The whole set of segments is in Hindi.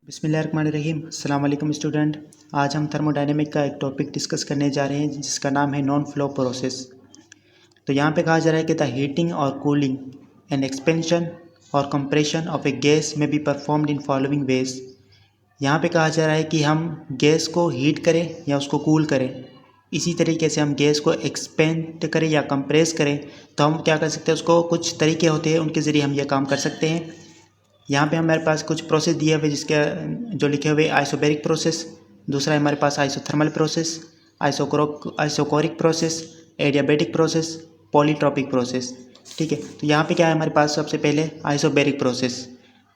बिस्मिल्लाहिर्रहमानिर्रहीम। अस्सलाम वालेकुम स्टूडेंट। आज हम थर्मोडायनेमिक का एक टॉपिक डिस्कस करने जा रहे हैं जिसका नाम है नॉन फ्लो प्रोसेस। तो यहाँ पे कहा जा रहा है कि द हीटिंग और कूलिंग एंड एक्सपेंशन और कंप्रेशन ऑफ ए गैस में be performed in following veg. यहाँ पे कहा जा रहा है कि हम गैस को हीट करें या उसको कूल करें, इसी तरीके से हम गैस को एक्सपेंड करें या कंप्रेस करें तो हम क्या कर सकते हैं, उसको कुछ तरीके होते हैं उनके ज़रिए हम ये काम कर सकते हैं। यहाँ पे हमारे पास कुछ प्रोसेस दिए हुए जिसके जो लिखे हुए आइसोबैरिक प्रोसेस, दूसरा हमारे पास isothermal process, isochoric process, adiabatic process, polytropic process. ठीक है, तो यहाँ पे क्या है हमारे पास, सबसे पहले isobaric process.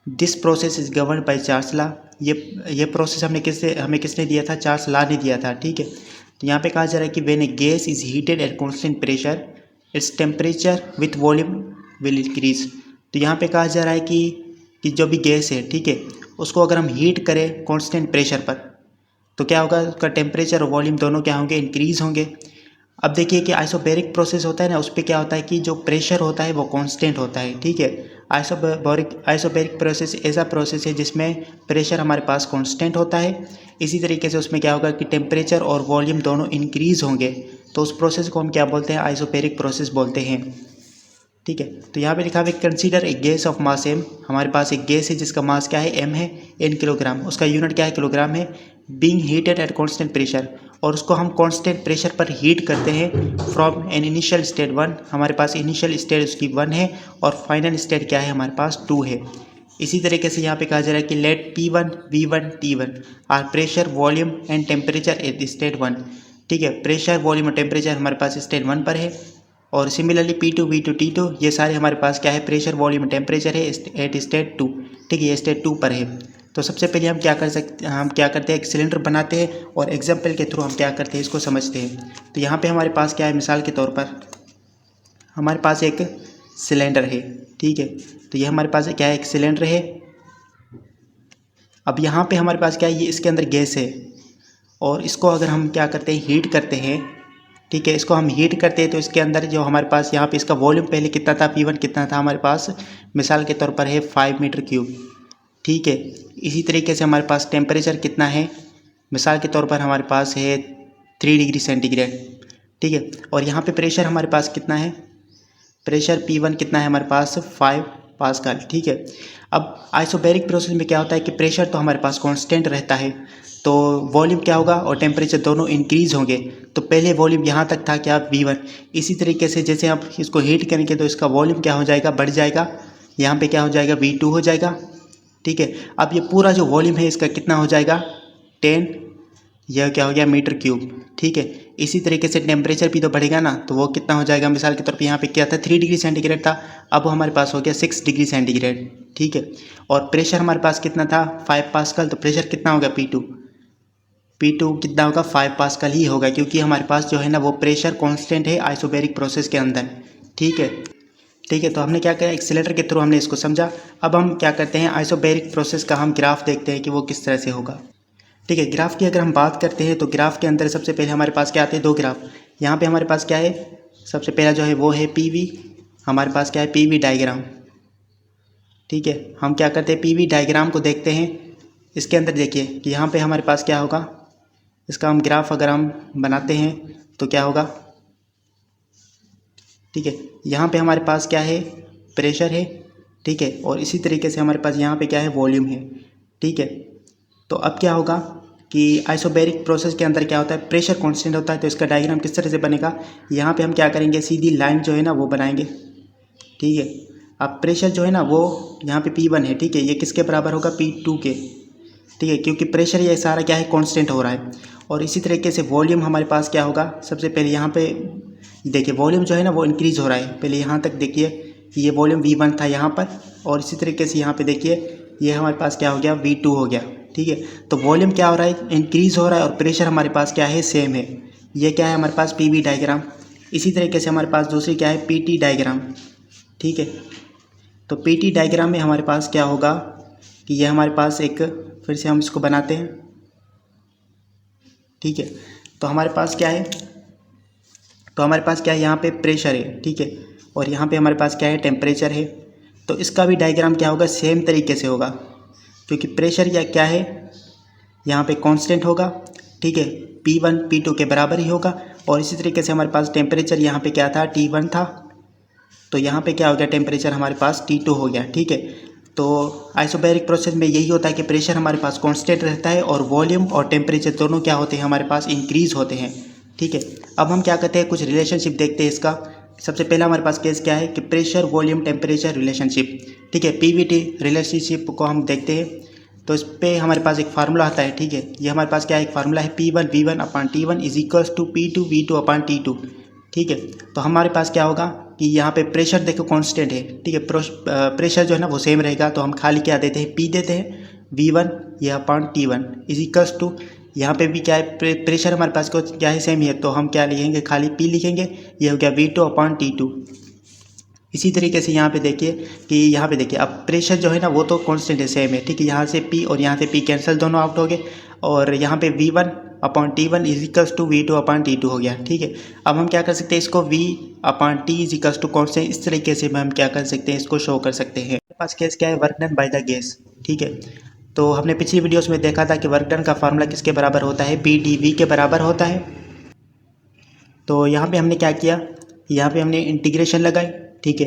This process is govern by Charles law. ये प्रोसेस हमें किसने दिया था? चार्ल्स लॉ ने दिया था। ठीक है, तो यहाँ पे कहा जा रहा है कि when A gas is heated at constant pressure its temperature with volume will increase. तो यहाँ पे कहा जा रहा है कि जो भी गैस है, ठीक है, उसको अगर हम हीट करें कांस्टेंट प्रेशर पर तो क्या होगा, उसका टेम्परेचर और वॉल्यूम दोनों क्या होंगे? इंक्रीज होंगे। अब देखिए कि आइसोबैरिक प्रोसेस होता है ना, उस पर क्या होता है कि जो प्रेशर होता है वो कांस्टेंट होता है। ठीक है, आइसोबैरिक प्रोसेस ऐसा प्रोसेस है जिसमें प्रेशर हमारे पास कांस्टेंट होता है। इसी तरीके से उसमें क्या होगा कि टेम्परेचर और वॉल्यूम दोनों इंक्रीज होंगे, तो उस प्रोसेस को हम क्या बोलते हैं? आइसोबैरिक प्रोसेस बोलते हैं। ठीक है, तो यहाँ पे लिखा हुआ है कंसीडर एक गैस ऑफ मास एम। हमारे पास एक गैस है जिसका मास क्या है? एम है, इन किलोग्राम। उसका यूनिट क्या है? किलोग्राम है। Being heated at constant pressure, और उसको हम कांस्टेंट प्रेशर पर हीट करते हैं फ्रॉम एन इनिशियल स्टेट 1। हमारे पास इनिशियल स्टेट उसकी 1 है और फाइनल स्टेट क्या है? हमारे पास 2 है। इसी तरीके से यहाँ पे कहा जा रहा है कि let P1, V1, T1 are pressure, volume and temperature at state 1। ठीक है, प्रेशर, वॉल्यूम और टेम्परेचर हमारे पास स्टेट 1 पर है। और सिमिलरली P2, V2, T2 ये सारे हमारे पास क्या है? प्रेशर, वॉल्यूम, टेम्परेचर है एट स्टेट 2। ठीक है, ये स्टेट 2 पर है। तो सबसे पहले हम क्या करते हैं, एक सिलेंडर बनाते हैं और एग्जाम्पल के थ्रू हम क्या करते हैं, इसको समझते हैं। तो यहाँ पे हमारे पास क्या है, मिसाल के तौर पर हमारे पास एक सिलेंडर है। ठीक है, तो ये हमारे पास क्या है? एक सिलेंडर है। अब यहाँ पे हमारे पास क्या है? ये इसके अंदर गैस है और इसको अगर हम क्या करते हैं? हीट करते हैं। ठीक है, इसको हम हीट करते हैं तो इसके अंदर जो हमारे पास यहाँ पे इसका वॉल्यूम पहले कितना था? P1 कितना था हमारे पास? मिसाल के तौर पर है 5 मीटर क्यूब। ठीक है, इसी तरीके से हमारे पास टेम्परेचर कितना है? मिसाल के तौर पर हमारे पास है 3 डिग्री सेंटीग्रेड। ठीक है, और यहाँ पे प्रेशर हमारे पास कितना है? प्रेशर P1 कितना है हमारे पास? 5 पास्कल। ठीक है, अब आइसोबैरिक प्रोसेस में क्या होता है कि प्रेशर तो हमारे पास कांस्टेंट रहता है, तो वॉल्यूम क्या होगा और टेम्परेचर दोनों इंक्रीज होंगे। तो पहले वॉल्यूम यहाँ तक था क्या? V1। इसी तरीके से जैसे आप इसको हीट करेंगे तो इसका वॉल्यूम क्या हो जाएगा? बढ़ जाएगा। यहाँ पे क्या हो जाएगा? V2 हो जाएगा। ठीक है, अब ये पूरा जो वॉल्यूम है इसका कितना हो जाएगा? 10, यह क्या हो गया? Metre cube. ठीक है, इसी तरीके से टेम्परेचर भी तो बढ़ेगा ना, तो वो कितना हो जाएगा? मिसाल के तौर पे यहाँ पे क्या था? 3 डिग्री सेंटीग्रेड था, अब वो हमारे पास हो गया 6 डिग्री सेंटीग्रेड। ठीक है, और प्रेशर हमारे पास कितना था? 5 पास्कल। तो प्रेशर कितना होगा? P2 कितना होगा? 5 पास्कल ही होगा, क्योंकि हमारे पास जो है ना वो प्रेशर कांस्टेंट है आइसोबैरिक प्रोसेस के अंदर। ठीक है, ठीक है, तो हमने क्या किया? एक सिलेंडर के थ्रू हमने इसको समझा। अब हम क्या करते हैं? आइसोबैरिक प्रोसेस का हम ग्राफ देखते हैं कि वो किस तरह से होगा। ठीक है, ग्राफ की अगर हम बात करते हैं तो ग्राफ के अंदर सबसे पहले हमारे पास क्या आते हैं? 2 ग्राफ। यहाँ पे हमारे पास क्या है? सबसे पहला जो है वो है PV। हमारे पास क्या है? PV diagram. ठीक है, हम क्या करते हैं? PV डायग्राम को देखते हैं। इसके अंदर देखिए कि यहाँ पे हमारे पास क्या होगा, इसका हम ग्राफ अगर हम बनाते हैं तो क्या होगा? ठीक है, यहाँ पे हमारे पास क्या है? प्रेशर है। ठीक है, और इसी तरीके से हमारे पास यहाँ पे क्या है? वॉल्यूम है। ठीक है, तो अब क्या होगा कि आइसोबैरिक प्रोसेस के अंदर क्या होता है? प्रेशर कांस्टेंट होता है, तो इसका डायग्राम किस तरह से बनेगा? यहाँ पे हम क्या करेंगे? सीधी लाइन जो है ना वो बनाएंगे। ठीक है, अब प्रेशर जो है ना वो यहाँ पे P1 है। ठीक है, ये किसके बराबर होगा? P2 के। ठीक है, क्योंकि प्रेशर ये सारा क्या है? कांस्टेंट हो रहा है। और इसी तरीके से वॉल्यूम हमारे पास क्या होगा? सबसे पहले यहाँ पे देखिए वॉल्यूम जो है ना वो इंक्रीज़ हो रहा है। पहले यहाँ तक देखिए ये वॉल्यूम V1 था यहाँ पर, और इसी तरीके से यहाँ पे देखिए ये हमारे पास क्या हो गया? V2 हो गया। ठीक है, तो वॉल्यूम क्या हो रहा है? इंक्रीज़ हो रहा है, और प्रेशर हमारे पास क्या है? सेम है। ये क्या है हमारे पास? PV diagram. इसी तरीके से हमारे पास दूसरी क्या है? PT diagram. ठीक है, तो PT डायग्राम में हमारे पास क्या होगा कि ये हमारे पास एक, फिर से हम इसको बनाते हैं। ठीक है, तो हमारे पास क्या है? तो हमारे पास क्या है? यहाँ पे प्रेशर है। ठीक है, और यहाँ पे हमारे पास क्या है? टेम्परेचर है। तो इसका भी डायग्राम क्या होगा? सेम तरीके से होगा, क्योंकि प्रेशर या क्या है यहाँ पे कांस्टेंट होगा, ठीक है, P1 P2 के बराबर ही होगा। और इसी तरीके से हमारे पास टेम्परेचर यहाँ पे क्या था, T1 था, तो यहाँ पे क्या हो गया, टेम्परेचर हमारे पास T2 हो गया, ठीक है। तो आइसोबैरिक प्रोसेस में यही होता है कि प्रेशर हमारे पास कांस्टेंट रहता है और वॉल्यूम और टेम्परेचर दोनों क्या होते हैं, हमारे पास इंक्रीज़ होते हैं, ठीक है। अब हम क्या करते हैं, कुछ रिलेशनशिप देखते हैं इसका। सबसे पहला हमारे पास केस क्या है कि प्रेशर वॉल्यूम टेम्परेचर रिलेशनशिप, ठीक है, PVT रिलेशनशिप को हम देखते हैं। तो इस पर हमारे पास एक फार्मूला आता है, ठीक है, ये हमारे पास क्या है, एक फार्मूला है P1 V1 upon T1 is equals to P2 V2 upon T2, ठीक है। तो हमारे पास क्या होगा कि यहाँ पे प्रेशर देखो कांस्टेंट है, ठीक है, प्रेशर जो है ना वो सेम रहेगा, तो हम खाली क्या देते हैं, P देते हैं, V1 ये अपान T1 इज इक्वल्स टू, यहाँ पे भी क्या है, प्रेशर हमारे पास को क्या है, सेम ही है, तो हम क्या लिखेंगे, खाली P लिखेंगे, ये हो गया V2 अपान T2। इसी तरीके से यहाँ पे देखिए कि यहाँ पे देखिए अब प्रेशर जो है ना वो तो कांस्टेंट है, सेम है, ठीक है, यहाँ से P और यहाँ से P कैंसिल दोनों आउट हो गए और यहाँ पे V1 upon T1 is equals to V2 upon T2 हो गया, ठीक है। अब हम क्या कर सकते हैं, इसको V upon T is equals to constant, इस तरीके से हम क्या कर सकते हैं, इसको शो कर सकते हैं। हमारे पास केस क्या है, work done by the gas, ठीक है। तो हमने पिछली वीडियोस में देखा था कि वर्क डन का फार्मूला किसके बराबर होता है, PdV के बराबर होता है। तो यहाँ पे हमने क्या किया, यहाँ पे हमने इंटीग्रेशन लगाई, ठीक है,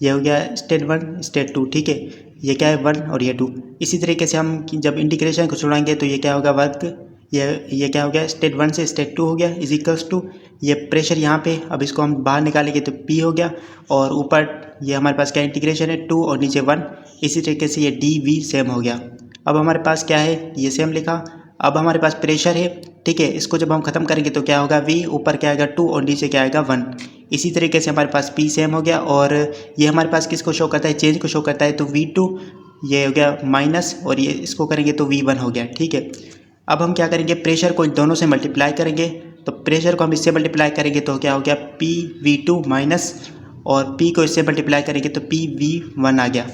ये हो गया स्टेट 1 स्टेट 2, ठीक है, ये क्या है 1 और ये 2। इसी तरीके से हम जब इंटीग्रेशन को छोड़ाएंगे तो ये क्या होगा, वर्क, ये क्या हो गया, स्टेट 1 से स्टेट 2 हो गया इज इक्वल्स टू, ये प्रेशर यहाँ पे, अब इसको हम बाहर निकालेंगे तो P हो गया और ऊपर ये हमारे पास क्या इंटीग्रेशन है 2 और नीचे 1, इसी तरीके से ये DV सेम हो गया। अब हमारे पास क्या है, ये सेम लिखा। अब हमारे पास प्रेशर है, ठीक है, इसको जब हम ख़त्म करेंगे तो क्या होगा, V ऊपर क्या आएगा 2 और नीचे क्या आएगा 1। इसी तरीके से हमारे पास P सेम हो गया और ये हमारे पास किसको शो करता है, चेंज को शो करता है, तो V2 ये हो गया माइनस और ये इसको करेंगे तो V1 हो गया, ठीक है। अब हम क्या करेंगे, प्रेशर को इन दोनों से मल्टीप्लाई करेंगे, तो प्रेशर को हम इससे मल्टीप्लाई करेंगे तो क्या हो गया, PV2 माइनस और P को इससे मल्टीप्लाई करेंगे तो PV1 आ गया।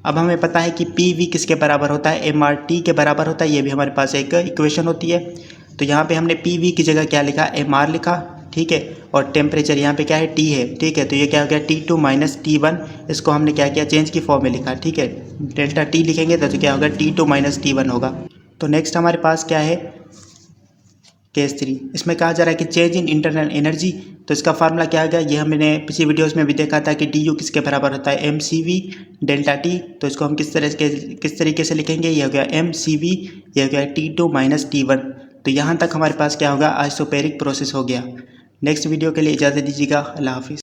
अब हमें पता है कि PV किसके बराबर होता है, MRT के बराबर होता है, ये भी हमारे पास एक इक्वेशन होती है। तो यहाँ पे हमने PV की जगह क्या लिखा, MR लिखा, ठीक है, और टेम्परेचर यहाँ पे क्या है, T है, ठीक है, तो ये क्या हो गया T2 माइनस T1, इसको हमने क्या किया, चेंज की फॉर्म में लिखा, ठीक है, डेल्टा T लिखेंगे तो क्या होगा, T2 माइनस T1 होगा। तो नेक्स्ट हमारे पास क्या है, केस 3, इसमें कहा जा रहा है कि चेंज इन इंटरनल एनर्जी। तो इसका फार्मूला क्या आ गया, ये हमने पिछली वीडियोस में भी देखा था कि DU किसके बराबर होता है, MCV डेल्टा T। तो इसको हम किस तरीके से लिखेंगे, ये हो गया MCV, ये हो गया T2 माइनस T1। तो यहाँ तक हमारे पास क्या होगा, आइसोबैरिक प्रोसेस हो गया। नेक्स्ट वीडियो के लिए इजाज़त दीजिएगा, अल्लाह हाफिज़।